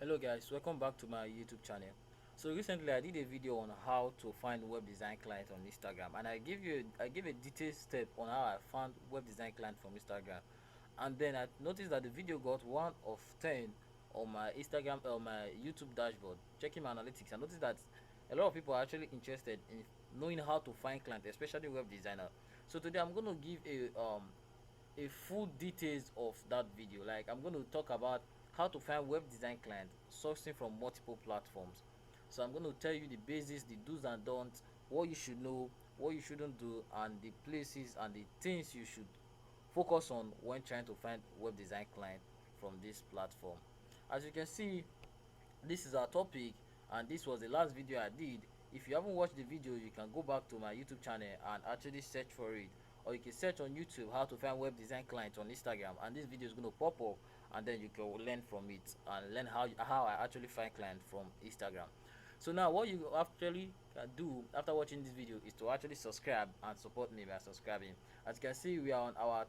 Hello guys, welcome back to my YouTube channel. So recently I did a video on how to find web design client on Instagram, and I gave a detailed step on how I found web design client from Instagram. And then I noticed that the video got 1 of 10 on my Instagram or my YouTube dashboard. Checking my analytics, I noticed that a lot of people are actually interested in knowing how to find client, especially web designer. So today I'm going to give a full details of that video. Like, I'm going to talk about how to find web design client sourcing from multiple platforms. So I'm going to tell you the basics, the do's and don'ts, what you should know, what you shouldn't do, and the places and the things you should focus on when trying to find web design client from this platform. As you can see, this is our topic, and this was the last video I did. If you haven't watched the video, you can go back to my YouTube channel and actually search for it, or you can search on YouTube how to find web design clients on Instagram, and this video is going to pop up, and then you can learn from it and learn how I actually find clients from Instagram. So now what you actually can do after watching this video is to actually subscribe and support me by subscribing. As you can see, we are on our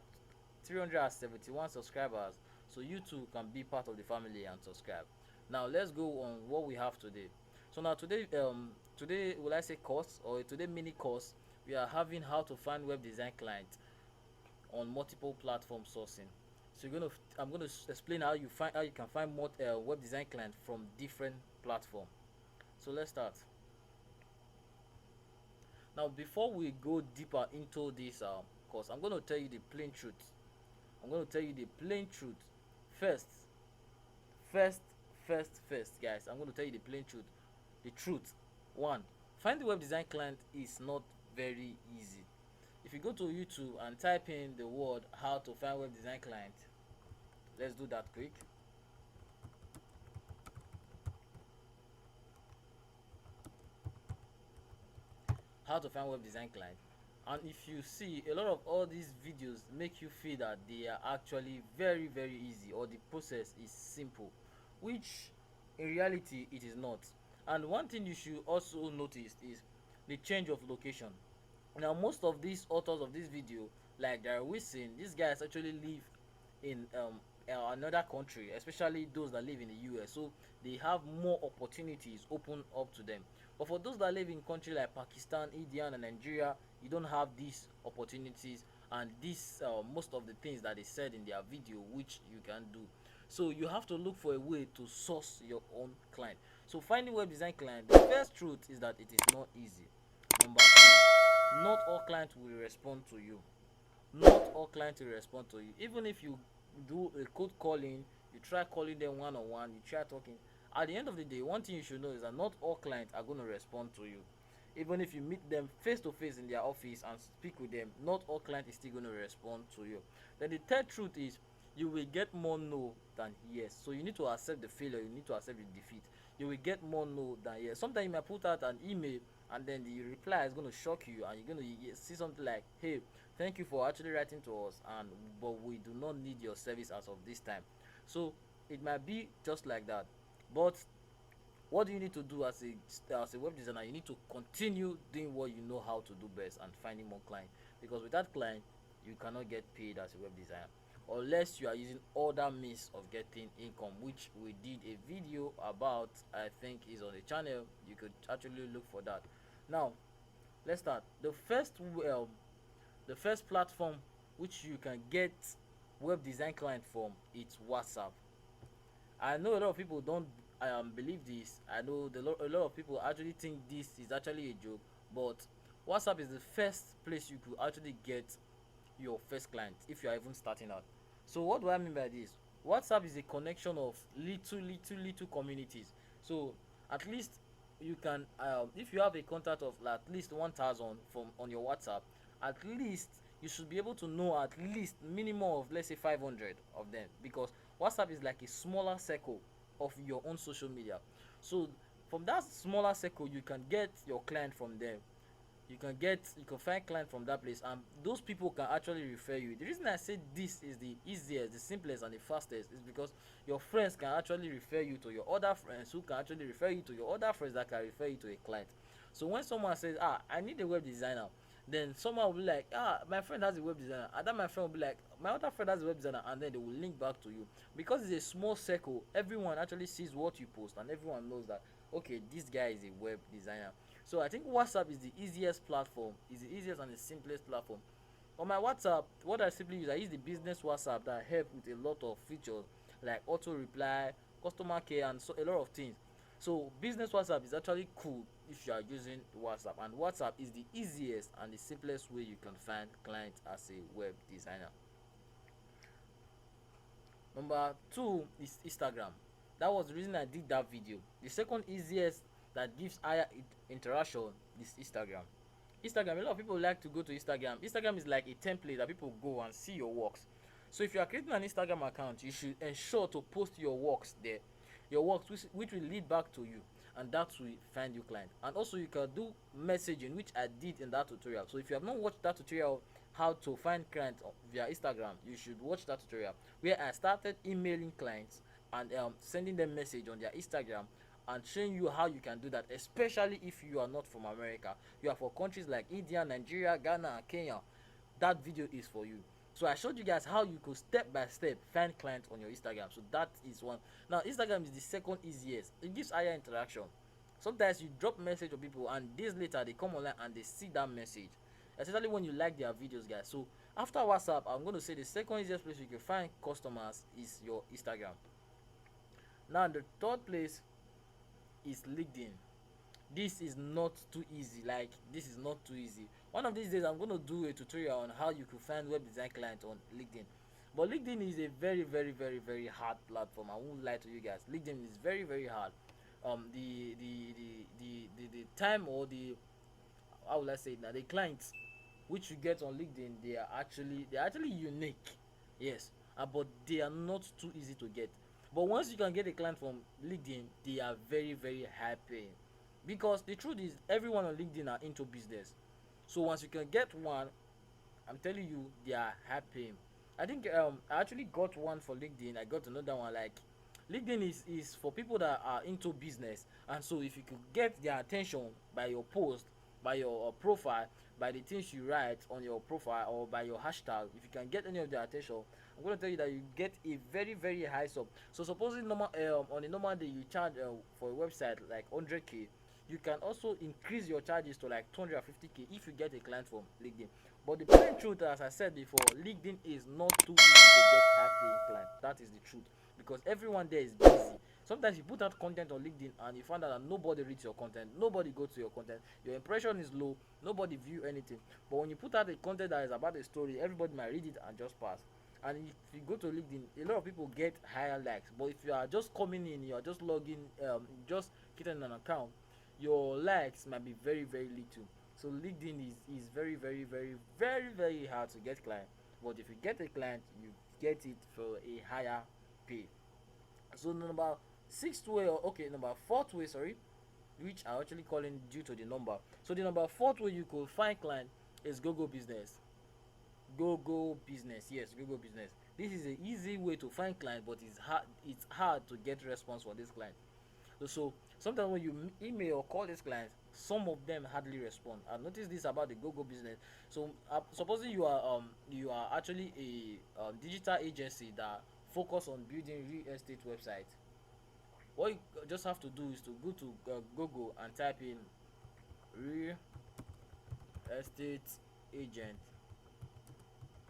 371 subscribers, so you too can be part of the family and subscribe. Now let's go on what we have today. So now today will I say course, or today mini course, we are having how to find web design client on multiple platform sourcing. So I'm gonna explain how you can find web design client from different platform. So let's start. Now before we go deeper into this course, I'm going to tell you the plain truth. I'm going to tell you the plain truth. First, first, first, guys. I'm going to tell you the plain truth. The truth. One, find the web design client is not very easy. If you go to YouTube and type in the word how to find web design client, let's do that quick. How to find web design client. And if you see, a lot of all these videos make you feel that they are actually very easy, or the process is simple, which in reality it is not. And one thing you should also notice is the change of location. Now most of these authors of this video, like Gary Wilson, these guys actually live in another country, especially those that live in the US, so they have more opportunities open up to them. But for those that live in country like Pakistan, India and Nigeria, you don't have these opportunities and this most of the things that they said in their video which you can do. So you have to look for a way to source your own client. So finding web design client, the first truth is that it is not easy. Number two, not all clients will respond to you. Not all clients will respond to you. Even if you do a cold calling, you try calling them one on one, you try talking, at the end of the day, one thing you should know is that not all clients are going to respond to you. Even if you meet them face to face in their office and speak with them, not all clients is still going to respond to you. Then the third truth is you will get more no than yes. So you need to accept the failure, you need to accept the defeat. You will get more no than yes. Sometimes you might put out an email and then the reply is going to shock you, and you're going to see something like, hey, thank you for actually writing to us, and but we do not need your service as of this time. So it might be just like that. But what do you need to do as a web designer? You need to continue doing what you know how to do best and finding more clients, because without client you cannot get paid as a web designer unless you are using other means of getting income, which we did a video about. I think is on the channel. You could actually look for that. Now let's start. The first platform which you can get web design client from, it's WhatsApp. I know a lot of people don't believe this. I know a lot of people actually think this is actually a joke, but WhatsApp is the first place you could actually get your first client if you are even starting out. So what do I mean by this? WhatsApp is a connection of little communities. So at least you can, if you have a contact of at least 1,000 from on your WhatsApp, at least you should be able to know at least minimum of, let's say, 500 of them, because WhatsApp is like a smaller circle of your own social media. So from that smaller circle you can get your client from there. You can find client from that place, and those people can actually refer you. The reason I say this is the easiest, the simplest and the fastest is because your friends can actually refer you to your other friends, who can actually refer you to your other friends that can refer you to a client. So when someone says, I need a web designer, Then someone will be like, my friend has a web designer, and then my friend will be like, my other friend has a web designer, and then they will link back to you. Because it's a small circle, everyone actually sees what you post, and everyone knows that okay, this guy is a web designer. So I think WhatsApp is the easiest platform, is the easiest and the simplest platform. On my WhatsApp, what I simply use, I use the business WhatsApp that help with a lot of features like auto reply, customer care, and so a lot of things. So business WhatsApp is actually cool if you are using WhatsApp, and WhatsApp is the easiest and the simplest way you can find clients as a web designer. Number two is Instagram. That was the reason I did that video. The second easiest that gives higher interaction is Instagram. Instagram, a lot of people like to go to Instagram. Instagram is like a template that people go and see your works. So if you are creating an Instagram account, you should ensure to post your works there, your works which will lead back to you, and that will find you client. And also you can do messaging, which I did in that tutorial. So if you have not watched that tutorial how to find clients via Instagram, you should watch that tutorial where I started emailing clients and sending them message on their Instagram, and showing you how you can do that, especially if you are not from America, you are for countries like India, Nigeria, Ghana, and Kenya. That video is for you. So I showed you guys how you could step by step find clients on your Instagram. So that is one. Now Instagram is the second easiest. It gives higher interaction. Sometimes you drop message to people and days later they come online and they see that message, especially when you like their videos, guys. So after WhatsApp, I'm going to say the second easiest place you can find customers is your Instagram. Now the third place is LinkedIn. This is not too easy, like this is not too easy. One of these days I'm going to do a tutorial on how you could find web design clients on LinkedIn. But LinkedIn is a very very hard platform. I won't lie to you guys, LinkedIn is very hard. The time, or the, how will I say it now, the clients which you get on LinkedIn, they are actually unique. Yes, but they are not too easy to get. But once you can get a client from LinkedIn, they are very high paying. Because the truth is, everyone on LinkedIn are into business. So once you can get one, I'm telling you, they are high paying. I think I actually got one for LinkedIn. I got another one. Like LinkedIn is for people that are into business, and so if you could get their attention by your post, by your profile, by the things you write on your profile, or by your hashtag, if you can get any of their attention, I'm going to tell you that you get a very high sum. So supposing normal on a normal day you charge for a website like 100k, you can also increase your charges to like 250k if you get a client from LinkedIn. But the plain truth, as I said before, LinkedIn is not too easy to get high paying clients. That is the truth, because everyone there is busy. Sometimes you put out content on LinkedIn and you find out that nobody reads your content, nobody goes to your content, your impression is low, nobody view anything. But when you put out a content that is about a story, everybody might read it and just pass. And if you go to LinkedIn, a lot of people get higher likes. But if you are just coming in, you are just logging, just getting an account, your likes might be very little. So LinkedIn is very hard to get client. But if you get a client, you get it for a higher pay. So number sixth way, or okay, number fourth way, sorry, which I actually calling due to the number. So the number fourth way you could find client is Google Business. Google Business, yes, Google Business. This is an easy way to find client, but it's hard to get response for this client. So sometimes when you email or call these clients, some of them hardly respond. I've noticed this about the Google Business. So supposing you are actually a digital agency that focus on building real estate website, what you just have to do is to go to Google and type in real estate agent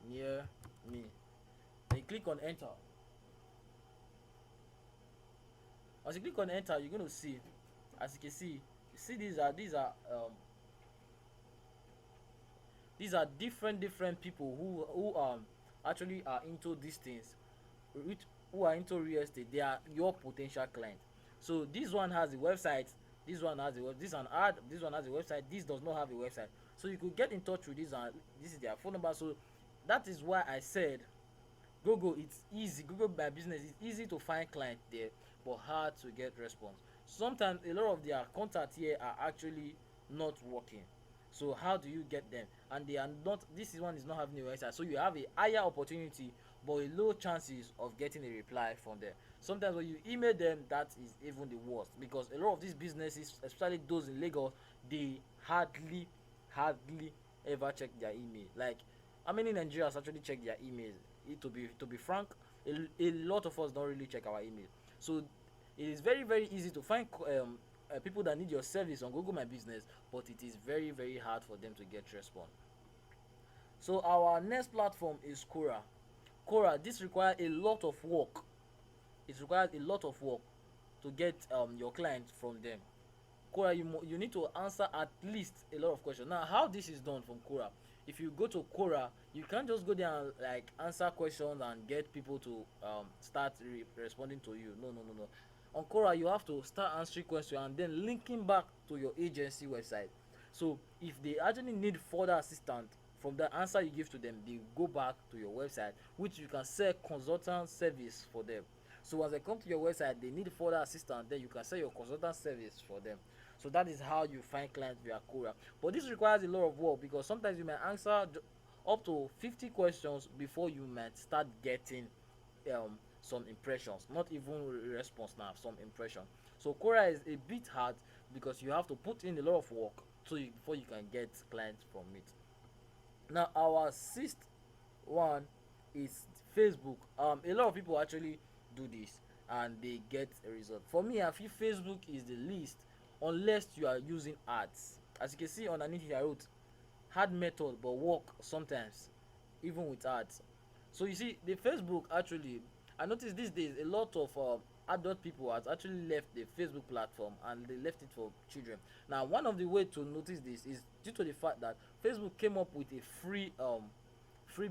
near me. Then you click on enter. As you click on enter, you're going to see, as you can see, you see these are different people who actually are into these things, which who are into real estate. They are your potential client. So this one has a website, this one has a this an ad, this one has a website, this does not have a website. So you could get in touch with this, and this is their phone number. So that is why I said Google, it's easy. Google My Business, it's easy to find clients there, but hard to get response. Sometimes a lot of their contacts here are actually not working. So how do you get them? And they are not. This is one is not having a website, so you have a higher opportunity, but a low chances of getting a reply from them. Sometimes when you email them, that is even the worst, because a lot of these businesses, especially those in Lagos, they hardly ever check their email. Like, how many Nigerians actually check their email? To be frank, a lot of us don't really check our email. So it is very very easy to find people that need your service on Google My Business, but it is very very hard for them to get response. So our next platform is Korra. Korra, this requires a lot of work. It requires a lot of work to get your clients from them. Korra, you need to answer at least a lot of questions. Now, how this is done from Korra? If you go to Korra, you can't just go there and like answer questions and get people to start responding to you. No, no, no, no. On Korra, you have to start answering questions and then linking back to your agency website. So if they actually need further assistance from the answer you give to them, they go back to your website, which you can sell consultant service for them. So once they come to your website, they need further assistance, then you can sell your consultant service for them. So that is how you find clients via Korra. But this requires a lot of work, because sometimes you may answer up to 50 questions before you might start getting some impressions, not even response now, some impression. So Korra is a bit hard because you have to put in a lot of work before you can get clients from it. Now our sixth one is Facebook. A lot of people actually do this and they get a result. For me, I feel Facebook is the least, unless you are using ads. As you can see underneath here, I wrote hard method but work sometimes even with ads. So you see, the Facebook actually, I noticed these days a lot of adult people has actually left the Facebook platform and they left it for children. Now one of the way to notice this is due to the fact that Facebook came up with a free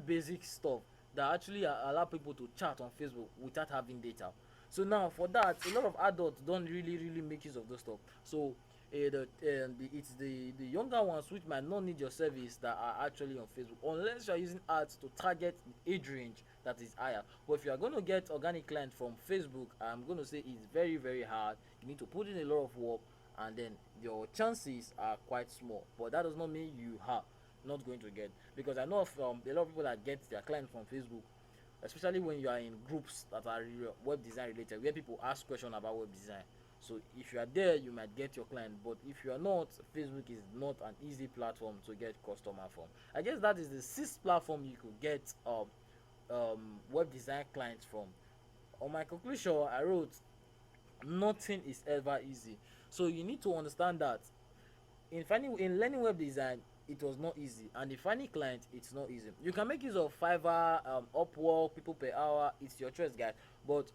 basic stuff that actually allow people to chat on Facebook without having data. So now for that, a lot of adults don't really make use of those stuff. So it's the younger ones which might not need your service that are actually on Facebook, unless you are using ads to target the age range that is higher. But if you are going to get organic clients from Facebook, I'm going to say it's very hard. You need to put in a lot of work, and then your chances are quite small. But that does not mean you are not going to get, because I know of a lot of people that get their clients from Facebook, especially when you are in groups that are web design related, where people ask questions about web design. So if you are there, you might get your client. But if you are not, Facebook is not an easy platform to get customer from. I guess that is the sixth platform you could get web design clients from. On my conclusion, I wrote nothing is ever easy. So you need to understand that in learning web design, it was not easy, and if finding client, it's not easy. You can make use of Fiverr, Upwork, people per hour. It's your choice, guys. But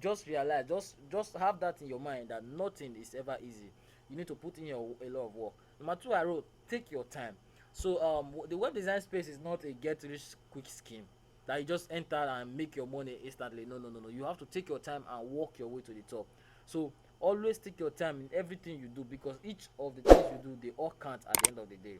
just realize, just have that in your mind, that nothing is ever easy. You need to put in a lot of work. Number two, I wrote take your time. So the web design space is not a get rich quick scheme that you just enter and make your money instantly. No, no, no, no. You have to take your time and work your way to the top. So always take your time in everything you do, because each of the things you do, they all count at the end of the day.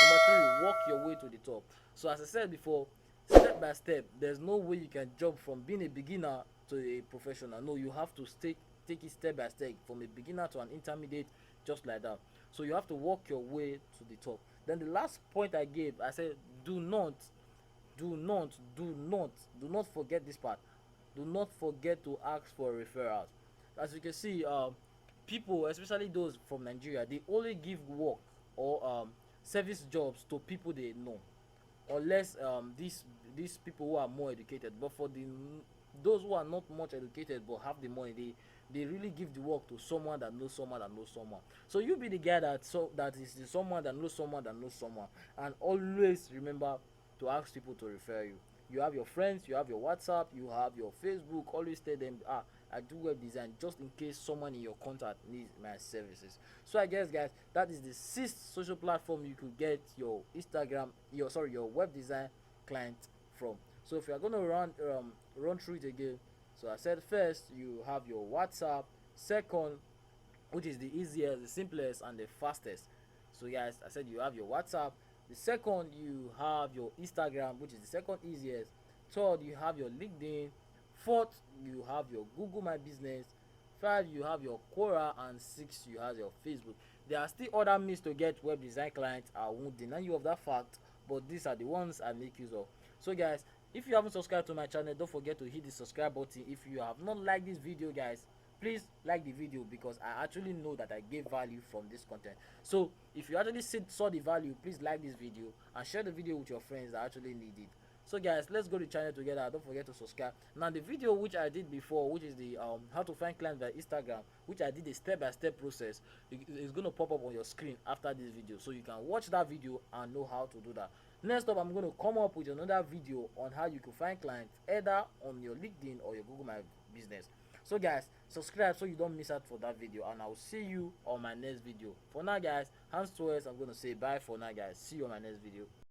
Number three, work your way to the top. So as I said before, step by step, there's no way you can jump from being a beginner to a professional. No, you have to take it step by step, from a beginner to an intermediate, just like that. So you have to work your way to the top. Then the last point I gave, I said do not forget this part. Do not forget to ask for referrals. As you can see, people, especially those from Nigeria, they only give work or service jobs to people they know, unless these people who are more educated. But for those who are not much educated but have the money, they really give the work to someone that knows someone that knows someone. So you be the guy that is the someone that knows someone that knows someone. And always remember to ask people to refer you. You have your friends, you have your WhatsApp, you have your Facebook. Always tell them, I do web design, just in case someone in your contact needs my services. So I guess, guys, that is the sixth social platform you could get your your web design client from. So if you are going to run through it again, so I said first you have your WhatsApp, second, which is the easiest, the simplest, and the fastest. So guys, I said you have your WhatsApp. The second, you have your Instagram, which is the second easiest. Third, you have your LinkedIn. Fourth, you have your Google My Business. Five, you have your Korra, and six, you have your Facebook. There are still other means to get web design clients. I won't deny you of that fact, but these are the ones I make use of. So guys, if you haven't subscribed to my channel, don't forget to hit the subscribe button. If you have not liked this video, guys, please like the video, because I actually know that I gave value from this content. So if you actually saw the value, please like this video and share the video with your friends that actually need it. So guys, let's go to the channel together. Don't forget to subscribe. Now the video which I did before, which is the how to find clients via Instagram, which I did a step-by-step process, is going to pop up on your screen after this video, so you can watch that video and know how to do that. Next up, I'm going to come up with another video on how you can find clients either on your LinkedIn or your Google My Business. So guys, subscribe so you don't miss out for that video, and I'll see you on my next video. For now guys, hands towards, I'm going to say bye for now guys. See you on my next video.